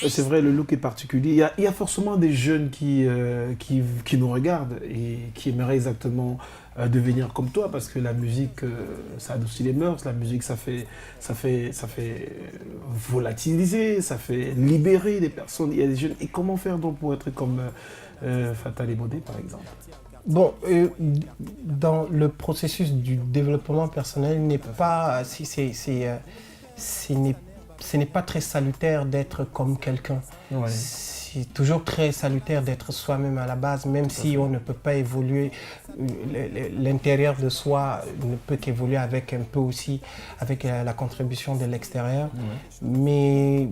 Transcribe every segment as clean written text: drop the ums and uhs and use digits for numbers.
C'est vrai, le look est particulier. Il y a forcément des jeunes qui nous regardent et qui aimeraient exactement devenir comme toi, parce que la musique, ça adoucit les mœurs. La musique, ça fait volatiliser, ça fait libérer les personnes. Il y a des jeunes. Et comment faire donc pour être comme Fatal et Bodé, par exemple? Bon, dans le processus du développement personnel, n'est pas, ce n'est pas très salutaire d'être comme quelqu'un. Ouais. C'est toujours très salutaire d'être soi-même à la base, même si on ne peut pas évoluer, l'intérieur de soi ne peut qu'évoluer avec un peu aussi, avec la contribution de l'extérieur. Ouais. Mais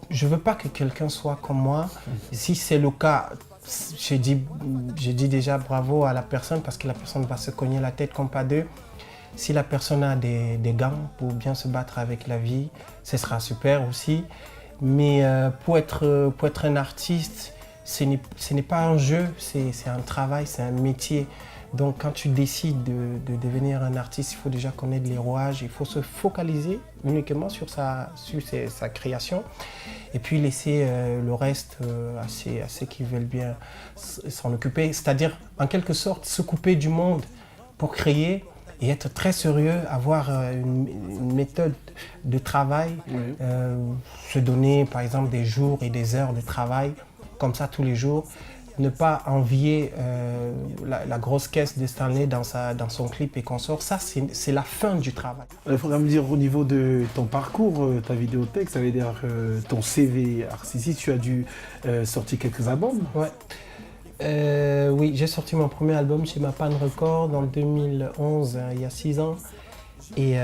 je ne veux pas que quelqu'un soit comme moi. Si c'est le cas, je dis déjà bravo à la personne parce que la personne va se cogner la tête comme pas deux. Si la personne a des gants pour bien se battre avec la vie, ce sera super aussi. Mais pour être un artiste, ce n'est pas un jeu, c'est un travail, c'est un métier. Donc quand tu décides de devenir un artiste, il faut déjà connaître les rouages, il faut se focaliser uniquement sur sa création et puis laisser le reste à ceux qui veulent bien s'en occuper. C'est-à-dire en quelque sorte se couper du monde pour créer et être très sérieux, avoir une méthode de travail, Oui. se donner par exemple des jours et des heures de travail, comme ça tous les jours, ne pas envier la grosse caisse de Stanley dans son clip et consorts, ça c'est la fin du travail. Il faudrait me dire au niveau de ton parcours, ta vidéothèque, ça veut dire ton CV artistique, tu as dû sortir quelques albums. Ouais. Oui, j'ai sorti mon premier album chez Mapan Records en 2011, il y a 6 ans. Et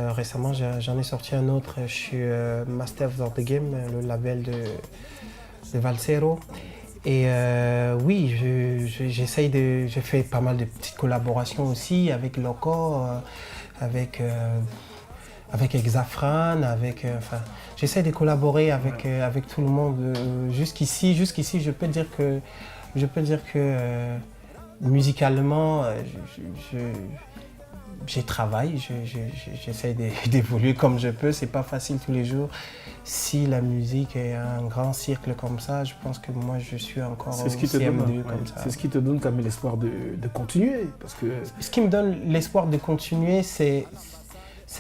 récemment, j'en ai sorti un autre chez Masters of the Game, le label de Valsero. Et oui, j'ai fait pas mal de petites collaborations aussi avec Loco, avec Exafran, enfin, j'essaie de collaborer avec tout le monde. Jusqu'ici, je peux dire que musicalement, j'y travaille, j'essaie d'évoluer comme je peux. C'est pas facile tous les jours. Si la musique est un grand cercle comme ça, je pense que moi je suis encore au CM2 comme ça. C'est ce qui te donne quand même l'espoir de continuer. Parce que... Ce qui me donne l'espoir de continuer, c'est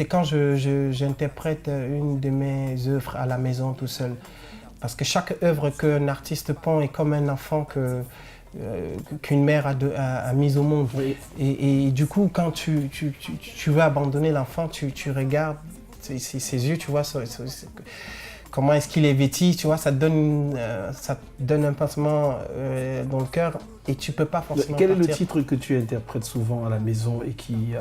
quand j'interprète une de mes œuvres à la maison tout seul. Parce que chaque œuvre qu'un artiste pond est comme un enfant qu'une mère a mis au monde. Oui. Et du coup, quand tu veux abandonner l'enfant, tu regardes ses yeux, tu vois, comment est-ce qu'il est vêtu, tu vois, ça te donne un pincement dans le cœur et tu peux pas forcément Quel partir. est le titre que tu interprètes souvent à la maison et qui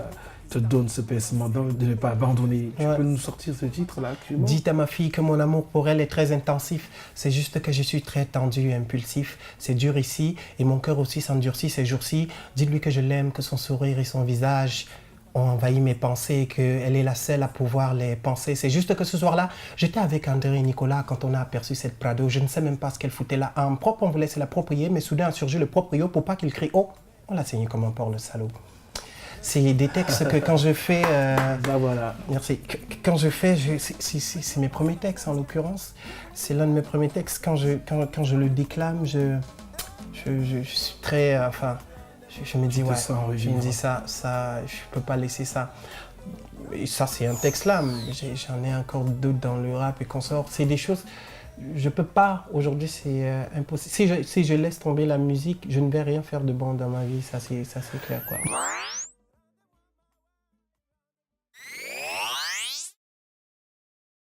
te donne ce pincement de ne pas abandonner? Tu peux nous sortir ce titre-là actuellement? Dites à ma fille que mon amour pour elle est très intensif. C'est juste que je suis très tendu et impulsif. C'est dur ici et mon cœur aussi s'endurcit ces jours-ci. Dites-lui que je l'aime, que son sourire et son visage ont envahi mes pensées, qu'elle est la seule à pouvoir les penser. C'est juste que ce soir-là, j'étais avec André et Nicolas quand on a aperçu cette Prado. Je ne sais même pas ce qu'elle foutait là. En propre, on voulait se l'approprier, mais soudain a surgi le proprio pour pas qu'il crie « Oh !» On l'a saigné comme un porc, le salaud. C'est des textes que quand je fais... voilà. Merci. Quand je fais, c'est mes premiers textes en l'occurrence. C'est l'un de mes premiers textes. Quand je le déclame, je suis très... enfin, je me dis, ouais, je me dis ça, je peux pas laisser ça. Et ça, c'est un texte là, mais j'en ai encore d'autres dans le rap et consorts. C'est des choses... Je peux pas, aujourd'hui c'est impossible. Si je laisse tomber la musique, je ne vais rien faire de bon dans ma vie, ça c'est clair quoi.